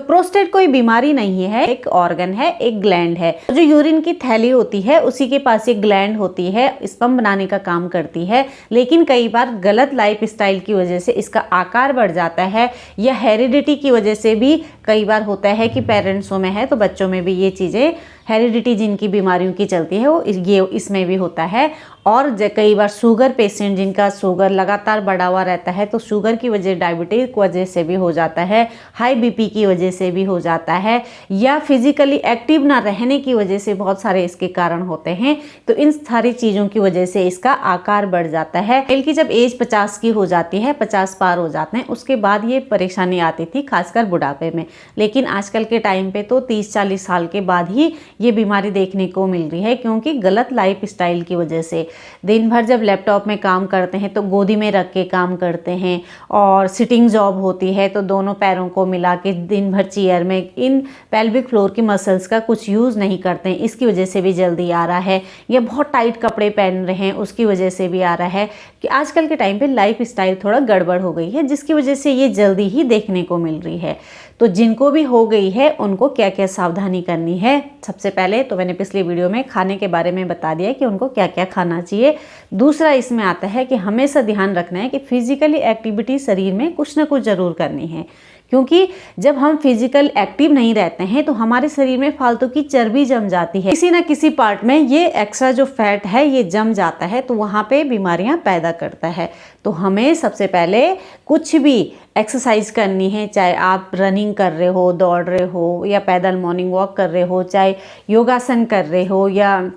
Prostate कोई बीमारी नहीं है, एक ऑर्गन है, एक ग्लैंड है। जो यूरिन की थैली होती है उसी के पास एक ग्लैंड होती है, स्पर्म बनाने का काम करती है। लेकिन कई बार गलत लाइफस्टाइल की वजह से इसका आकार बढ़ जाता है, या हेरिडिटी की वजह से भी कई बार होता है कि पेरेंट्सों में है तो बच्चों में भी ये चीज़ें, हेरिडिटी जिनकी बीमारियों की चलती है वो ये इसमें भी होता है। और कई बार शुगर पेशेंट जिनका शुगर लगातार बढ़ा हुआ रहता है तो शुगर की वजह, डायबिटीज की वजह से भी हो जाता है, हाई बीपी की वजह से भी हो जाता है, या फिजिकली एक्टिव ना रहने की वजह से बहुत सारे इसके कारण होते हैं। तो इन सारी चीज़ों की वजह से इसका आकार बढ़ जाता है। मेल की जब एज 50 की हो जाती है, 50 पार हो जाते हैं, उसके बाद ये परेशानी आती थी खासकर बुढ़ापे में। लेकिन आजकल के टाइम पे तो 30-40 साल के बाद ही ये बीमारी देखने को मिल रही है, क्योंकि गलत लाइफ स्टाइल की वजह से दिन भर जब लैपटॉप में काम करते हैं तो गोदी में रख के काम करते हैं, और सिटिंग जॉब होती है तो दोनों पैरों को मिला के दिन भर चेयर में, इन पेल्विक फ्लोर की मसल्स का कुछ यूज़ नहीं करते हैं, इसकी वजह से भी जल्दी आ रहा है। या बहुत टाइट कपड़े पहन रहे हैं उसकी वजह से भी आ रहा है कि आजकल के टाइम पे लाइफ स्टाइल थोड़ा गड़बड़ हो गई है, जिसकी वजह से ये जल्दी ही देखने को मिल रही है। तो जिनको भी हो गई है उनको क्या क्या सावधानी करनी है, सबसे पहले तो मैंने पिछली वीडियो में खाने के बारे में बता दिया कि उनको क्या क्या खाना चाहिए। दूसरा इसमें आता है कि हमेशा ध्यान रखना है कि फिजिकली एक्टिविटी शरीर में कुछ ना कुछ ज़रूर करनी है, क्योंकि जब हम फिजिकल एक्टिव नहीं रहते हैं तो हमारे शरीर में फालतू की चर्बी जम जाती है, किसी ना किसी पार्ट में ये एक्स्ट्रा जो फैट है ये जम जाता है, तो वहाँ पे बीमारियाँ पैदा करता है। तो हमें सबसे पहले कुछ भी एक्सरसाइज करनी है, चाहे आप रनिंग कर रहे हो, दौड़ रहे हो, या पैदल मॉर्निंग वॉक कर रहे हो, चाहे योगासन कर रहे हो, या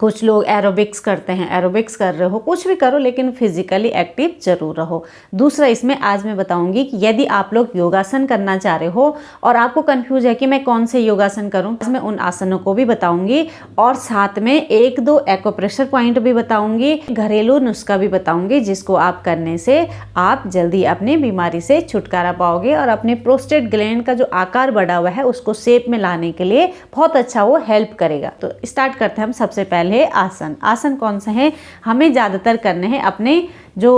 कुछ लोग एरोबिक्स करते हैं, एरोबिक्स कर रहे हो, कुछ भी करो लेकिन फिजिकली एक्टिव जरूर रहो। दूसरा इसमें आज मैं बताऊंगी कि यदि आप लोग योगासन करना चाह रहे हो और आपको कंफ्यूज है कि मैं कौन से योगासन करूं, मैं उन आसनों को भी बताऊंगी, और साथ में 1-2 एक्यूप्रेशर पॉइंट भी बताऊंगी, घरेलू नुस्खा भी बताऊंगी, जिसको आप करने से आप जल्दी अपनी बीमारी से छुटकारा पाओगे और अपने प्रोस्टेट ग्लैंड का जो आकार बढ़ा हुआ है उसको शेप में लाने के लिए बहुत अच्छा वो हेल्प करेगा। तो स्टार्ट करते हैं हम। सबसे पहले आसन। आसन कौन से हैं, हमें ज़्यादातर करने हैं अपने जो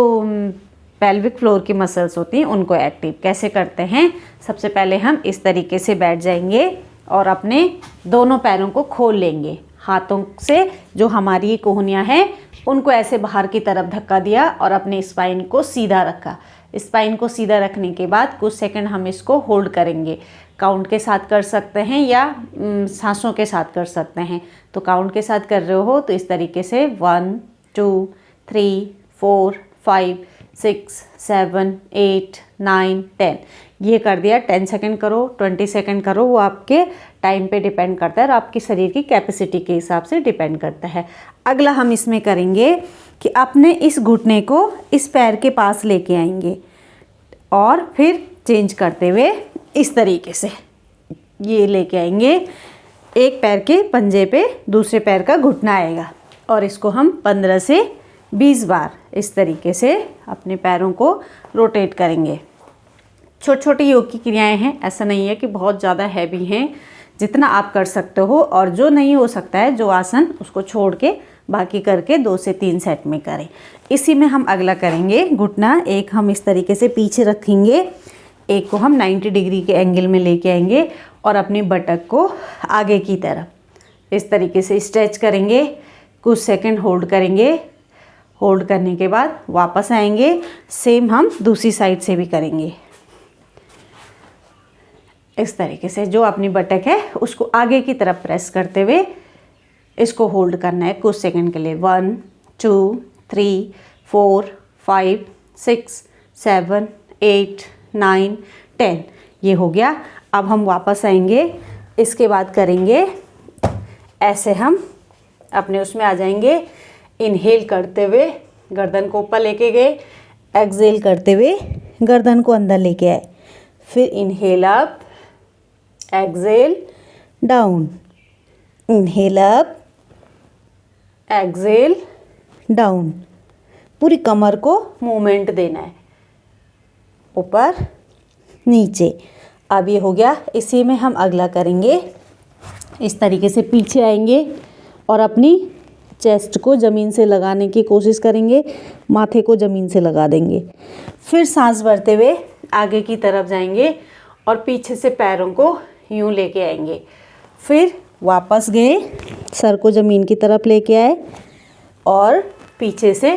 पेल्विक फ्लोर की मसल्स होती हैं उनको एक्टिव। कैसे करते हैं, सबसे पहले हम इस तरीके से बैठ जाएंगे और अपने दोनों पैरों को खोल लेंगे, हाथों से जो हमारी कोहनियाँ हैं उनको ऐसे बाहर की तरफ धक्का दिया और अपने स्पाइन को सीधा रखा। स्पाइन को सीधा रखने के बाद कुछ सेकंड हम इसको होल्ड करेंगे। काउंट के साथ कर सकते हैं या सांसों के साथ कर सकते हैं। तो काउंट के साथ कर रहे हो तो इस तरीके से 1 2 3 4 5 6 7 8 9 10 ये कर दिया। 10 सेकंड करो, 20 सेकंड करो, वो आपके टाइम पे डिपेंड करता है और आपकी शरीर की कैपेसिटी के हिसाब से डिपेंड करता है। अगला हम इसमें करेंगे कि अपने इस घुटने को इस पैर के पास लेके आएंगे और फिर चेंज करते हुए इस तरीके से ये लेके आएंगे। एक पैर के पंजे पे दूसरे पैर का घुटना आएगा और इसको हम 15 से 20 बार इस तरीके से अपने पैरों को रोटेट करेंगे। छोटी छोटी योग की क्रियाएं हैं, ऐसा नहीं है कि बहुत ज़्यादा हैवी हैं, जितना आप कर सकते हो। और जो नहीं हो सकता है, जो आसन, उसको छोड़ के बाकी करके 2 से 3 सेट में करें। इसी में हम अगला करेंगे घुटना। एक हम इस तरीके से पीछे रखेंगे, एक को हम 90 डिग्री के एंगल में लेके आएंगे और अपनी बटक को आगे की तरफ इस तरीके से स्ट्रेच करेंगे। कुछ सेकंड होल्ड करेंगे। होल्ड करने के बाद वापस आएंगे। सेम हम दूसरी साइड से भी करेंगे। इस तरीके से जो अपनी बटक है उसको आगे की तरफ प्रेस करते हुए इसको होल्ड करना है कुछ सेकंड के लिए। 1 2 3 4 5 6 7 8 9 10 ये हो गया। अब हम वापस आएंगे। इसके बाद करेंगे ऐसे, हम अपने उसमें आ जाएंगे। इनहेल करते हुए गर्दन को ऊपर लेके गए, एक्सहेल करते हुए गर्दन को अंदर लेके आए, फिर inhale up, exhale down, inhale up, exhale down. पूरी कमर को मूवमेंट देना है, ऊपर नीचे। अब ये हो गया। इसी में हम अगला करेंगे। इस तरीके से पीछे आएंगे और अपनी चेस्ट को ज़मीन से लगाने की कोशिश करेंगे, माथे को ज़मीन से लगा देंगे। फिर सांस भरते हुए आगे की तरफ जाएंगे और पीछे से पैरों को यूं लेके आएंगे। फिर वापस गए, सर को ज़मीन की तरफ लेके आए और पीछे से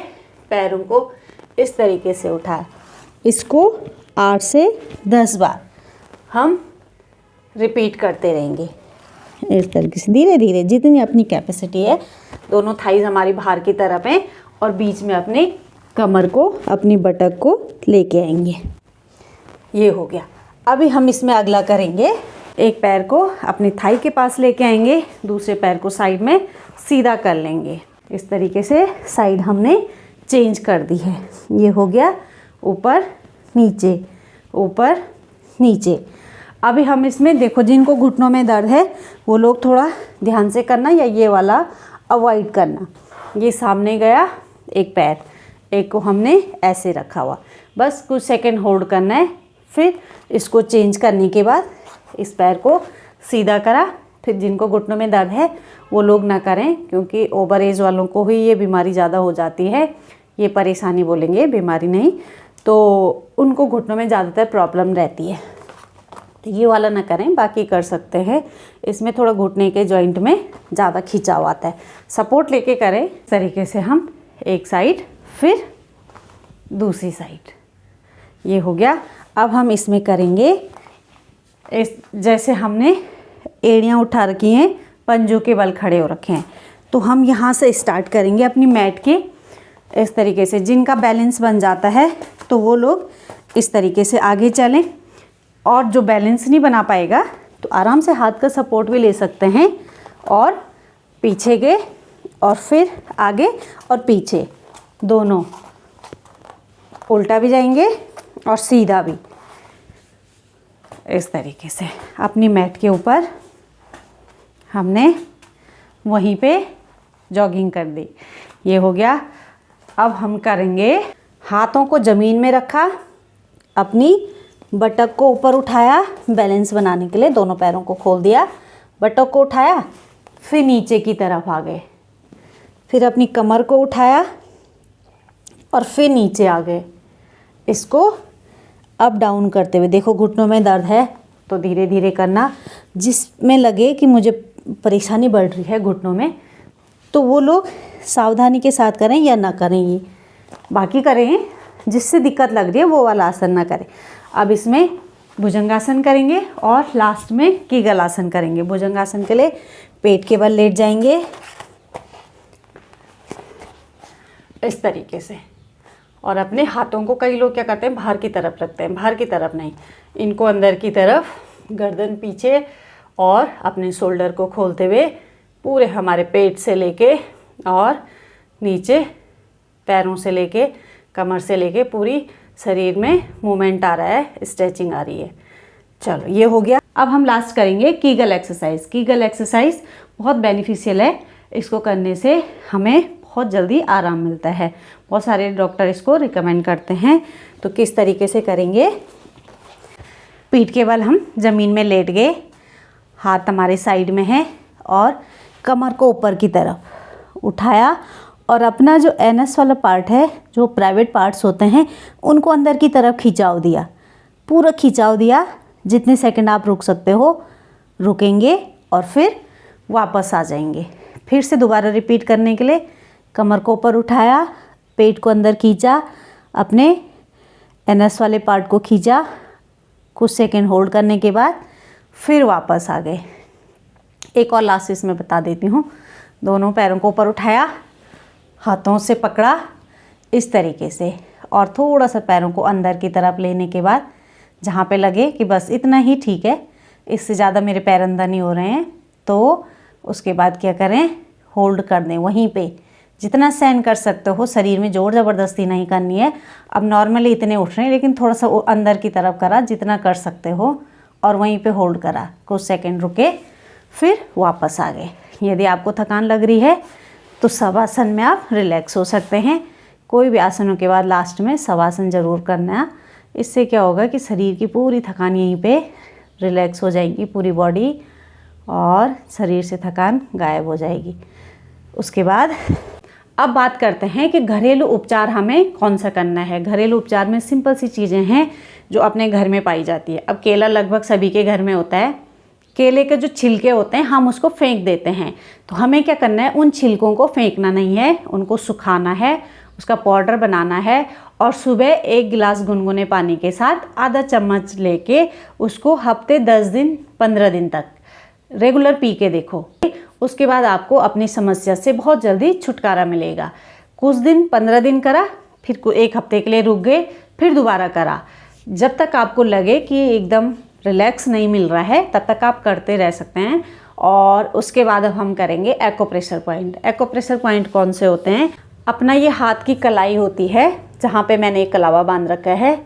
पैरों को इस तरीके से उठाया। इसको 8 से 10 बार हम रिपीट करते रहेंगे इस तरीके से, धीरे धीरे जितनी अपनी कैपेसिटी है। दोनों थाइज हमारी बाहर की तरफ हैं और बीच में अपने कमर को, अपनी बटक को लेके आएंगे। ये हो गया। अभी हम इसमें अगला करेंगे, एक पैर को अपनी थाई के पास लेके आएंगे, दूसरे पैर को साइड में सीधा कर लेंगे। इस तरीके से साइड हमने चेंज कर दी है। ये हो गया ऊपर नीचे, ऊपर नीचे। अभी हम इसमें देखो, जिनको घुटनों में दर्द है वो लोग थोड़ा ध्यान से करना या ये वाला अवॉइड करना। ये सामने गया एक पैर, एक को हमने ऐसे रखा हुआ, बस कुछ सेकंड होल्ड करना है। फिर इसको चेंज करने के बाद इस पैर को सीधा करा। फिर जिनको घुटनों में दर्द है वो लोग ना करें, क्योंकि ओवर एज वालों को ही ये बीमारी ज़्यादा हो जाती है। ये परेशानी बोलेंगे, बीमारी नहीं, तो उनको घुटनों में ज़्यादातर प्रॉब्लम रहती है, तो ये वाला ना करें। बाकी कर सकते हैं। इसमें थोड़ा घुटने के जॉइंट में ज़्यादा खिंचाव आता है, सपोर्ट लेके करें। इस तरीके से हम एक साइड फिर दूसरी साइड। ये हो गया। अब हम इसमें करेंगे इस, जैसे हमने एड़ियाँ उठा रखी हैं, पंजों के बल खड़े हो रखे हैं, तो हम यहाँ से स्टार्ट करेंगे अपनी मैट के। इस तरीके से जिनका बैलेंस बन जाता है तो वो लोग इस तरीके से आगे चलें, और जो बैलेंस नहीं बना पाएगा तो आराम से हाथ का सपोर्ट भी ले सकते हैं और पीछे गए और फिर आगे और पीछे, दोनों उल्टा भी जाएंगे और सीधा भी। इस तरीके से अपनी मैट के ऊपर हमने वहीं पे जॉगिंग कर दी। ये हो गया। अब हम करेंगे, हाथों को ज़मीन में रखा, अपनी बटक को ऊपर उठाया बैलेंस बनाने के लिए, दोनों पैरों को खोल दिया, बटक को उठाया, फिर नीचे की तरफ आ गए, फिर अपनी कमर को उठाया और फिर नीचे आ गए। इसको अप डाउन करते हुए, देखो घुटनों में दर्द है तो धीरे धीरे करना। जिसमें लगे कि मुझे परेशानी बढ़ रही है घुटनों में, तो वो लोग सावधानी के साथ करें या ना करें। ये बाकी करें, जिससे दिक्कत लग रही है वो वाला आसन ना करें। अब इसमें भुजंगासन करेंगे और लास्ट में कीगल आसन करेंगे। भुजंगासन के लिए पेट के बल लेट जाएंगे इस तरीके से, और अपने हाथों को, कई लोग क्या करते हैं बाहर की तरफ रखते हैं, बाहर की तरफ नहीं, इनको अंदर की तरफ, गर्दन पीछे, और अपने शोल्डर को खोलते हुए पूरे हमारे पेट से लेके और नीचे पैरों से लेके, कमर से लेके पूरी शरीर में मूवमेंट आ रहा है, स्ट्रेचिंग आ रही है। चलो ये हो गया। अब हम लास्ट करेंगे कीगल एक्सरसाइज। कीगल एक्सरसाइज बहुत बेनिफिशियल है, इसको करने से हमें बहुत जल्दी आराम मिलता है। बहुत सारे डॉक्टर इसको रिकमेंड करते हैं। तो किस तरीके से करेंगे, पीठ के बल हम ज़मीन में लेट गए, हाथ हमारे साइड में है और कमर को ऊपर की तरफ उठाया, और अपना जो एनएस वाला पार्ट है, जो प्राइवेट पार्ट्स होते हैं, उनको अंदर की तरफ खिंचाव दिया, पूरा खिंचाव दिया। जितने सेकंड आप रुक सकते हो रुकेंगे और फिर वापस आ जाएंगे। फिर से दोबारा रिपीट करने के लिए कमर को ऊपर उठाया, पेट को अंदर खींचा, अपने एनएस वाले पार्ट को खींचा, कुछ सेकंड होल्ड करने के बाद फिर वापस आ गए। एक और लास्ट इसमें बता देती हूँ। दोनों पैरों को ऊपर उठाया, हाथों से पकड़ा इस तरीके से, और थोड़ा सा पैरों को अंदर की तरफ लेने के बाद जहाँ पे लगे कि बस इतना ही ठीक है, इससे ज़्यादा मेरे पैर अंदर नहीं हो रहे हैं, तो उसके बाद क्या करें, होल्ड कर दें वहीं पे, जितना सहन कर सकते हो। शरीर में जोर ज़बरदस्ती नहीं करनी है। अब नॉर्मली इतने उठ रहे हैं, लेकिन थोड़ा सा अंदर की तरफ करा जितना कर सकते हो, और वहीं पे होल्ड करा, कुछ सेकंड रुके, फिर वापस आ गए। यदि आपको थकान लग रही है तो शवासन में आप रिलैक्स हो सकते हैं। कोई भी आसनों के बाद लास्ट में शवासन ज़रूर करना। इससे क्या होगा कि शरीर की पूरी थकान यहीं पे रिलैक्स हो जाएगी, पूरी बॉडी, और शरीर से थकान गायब हो जाएगी। उसके बाद अब बात करते हैं कि घरेलू उपचार हमें कौन सा करना है। घरेलू उपचार में सिंपल सी चीज़ें हैं जो अपने घर में पाई जाती है। अब केला लगभग सभी के घर में होता है। केले के जो छिलके होते हैं हम उसको फेंक देते हैं, तो हमें क्या करना है, उन छिलकों को फेंकना नहीं है, उनको सुखाना है, उसका पाउडर बनाना है और सुबह 1 गिलास गुनगुने पानी के साथ आधा चम्मच लेके उसको हफ्ते 10 दिन 15 दिन तक रेगुलर पी के देखो। उसके बाद आपको अपनी समस्या से बहुत जल्दी छुटकारा मिलेगा। कुछ दिन 15 दिन करा, फिर 1 हफ्ते के लिए रुक गए, फिर दोबारा करा। जब तक आपको लगे कि एकदम रिलैक्स नहीं मिल रहा है तब तक आप करते रह सकते हैं। और उसके बाद अब हम करेंगे एक्यूप्रेशर पॉइंट। एक्यूप्रेशर पॉइंट कौन से होते हैं, अपना ये हाथ की कलाई होती है जहाँ पे मैंने एक कलावा बांध रखा है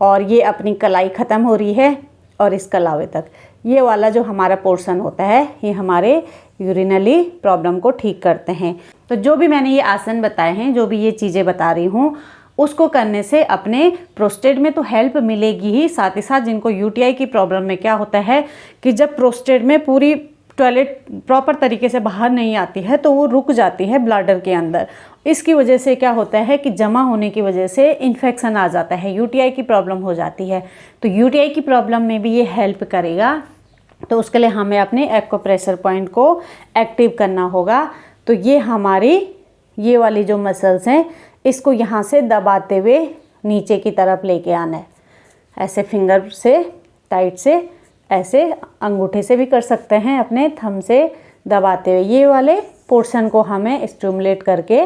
और ये अपनी कलाई ख़त्म हो रही है और इस कलावे तक ये वाला जो हमारा पोर्शन होता है ये हमारे यूरिनली प्रॉब्लम को ठीक करते हैं। तो जो भी मैंने ये आसन बताए हैं, जो भी ये चीज़ें बता रही हूँ, उसको करने से अपने प्रोस्टेट में तो हेल्प मिलेगी ही, साथ ही साथ जिनको यूटीआई की प्रॉब्लम में क्या होता है कि जब प्रोस्टेट में पूरी टॉयलेट प्रॉपर तरीके से बाहर नहीं आती है तो वो रुक जाती है ब्लैडर के अंदर। इसकी वजह से क्या होता है कि जमा होने की वजह से इन्फेक्शन आ जाता है, यूटीआई की प्रॉब्लम हो जाती है। तो यूटीआई की प्रॉब्लम में भी ये हेल्प करेगा। तो उसके लिए हमें अपने एक्यूप्रेशर पॉइंट को एक्टिव करना होगा। तो ये हमारी ये वाली जो मसल्स हैं इसको यहाँ से दबाते हुए नीचे की तरफ लेके आना है, ऐसे फिंगर से टाइट से, ऐसे अंगूठे से भी कर सकते हैं, अपने थंब से दबाते हुए ये वाले पोर्शन को हमें स्टिमुलेट करके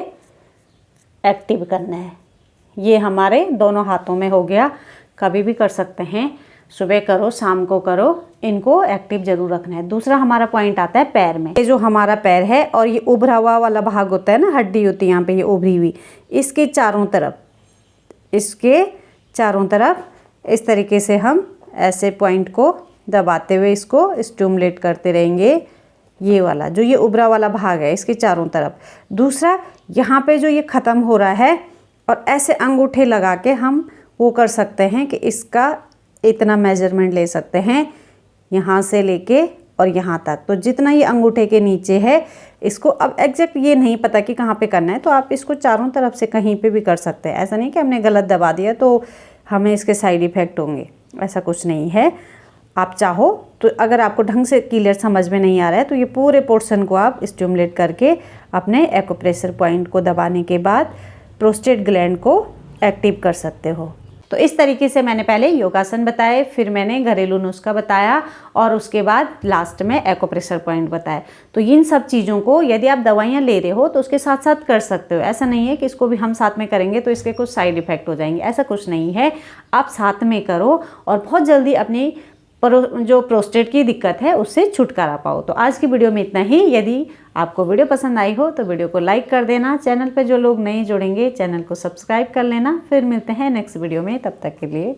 एक्टिव करना है। ये हमारे दोनों हाथों में हो गया, कभी भी कर सकते हैं, सुबह करो शाम को करो, इनको एक्टिव जरूर रखना है। दूसरा हमारा पॉइंट आता है पैर में। ये जो हमारा पैर है और ये उभरा हुआ वाला भाग होता है ना, हड्डी होती है यहाँ पे ये उभरी हुई, इसके चारों तरफ, इसके चारों तरफ इस तरीके से हम ऐसे पॉइंट को दबाते हुए इसको स्टिमुलेट करते रहेंगे। ये वाला जो ये उभरा वाला भाग है इसके चारों तरफ। दूसरा यहाँ पे जो ये ख़त्म हो रहा है और ऐसे अंगूठे लगा के हम वो कर सकते हैं कि इसका इतना मेजरमेंट ले सकते हैं, यहाँ से लेके और यहाँ तक। तो जितना ये अंगूठे के नीचे है इसको, अब एग्जैक्ट ये नहीं पता कि कहाँ पे करना है, तो आप इसको चारों तरफ से कहीं पे भी कर सकते हैं। ऐसा नहीं कि हमने गलत दबा दिया तो हमें इसके साइड इफ़ेक्ट होंगे, ऐसा कुछ नहीं है। आप चाहो तो अगर आपको ढंग से क्लियर समझ में नहीं आ रहा है तो ये पूरे पोर्शन को आप स्टिमुलेट करके अपने एक्यूप्रेशर पॉइंट को दबाने के बाद प्रोस्टेट ग्लैंड को एक्टिव कर सकते हो। तो इस तरीके से मैंने पहले योगासन बताए, फिर मैंने घरेलू नुस्खा बताया और उसके बाद लास्ट में एक्यूप्रेशर पॉइंट बताया। तो इन सब चीज़ों को यदि आप दवाइयाँ ले रहे हो तो उसके साथ साथ कर सकते हो। ऐसा नहीं है कि इसको भी हम साथ में करेंगे तो इसके कुछ साइड इफ़ेक्ट हो जाएंगे, ऐसा कुछ नहीं है। आप साथ में करो और बहुत जल्दी अपनी जो प्रोस्टेट की दिक्कत है उससे छुटकारा पाओ। तो आज की वीडियो में इतना ही। यदि आपको वीडियो पसंद आई हो तो वीडियो को लाइक कर देना। चैनल पे जो लोग नए जुड़ेंगे चैनल को सब्सक्राइब कर लेना। फिर मिलते हैं नेक्स्ट वीडियो में, तब तक के लिए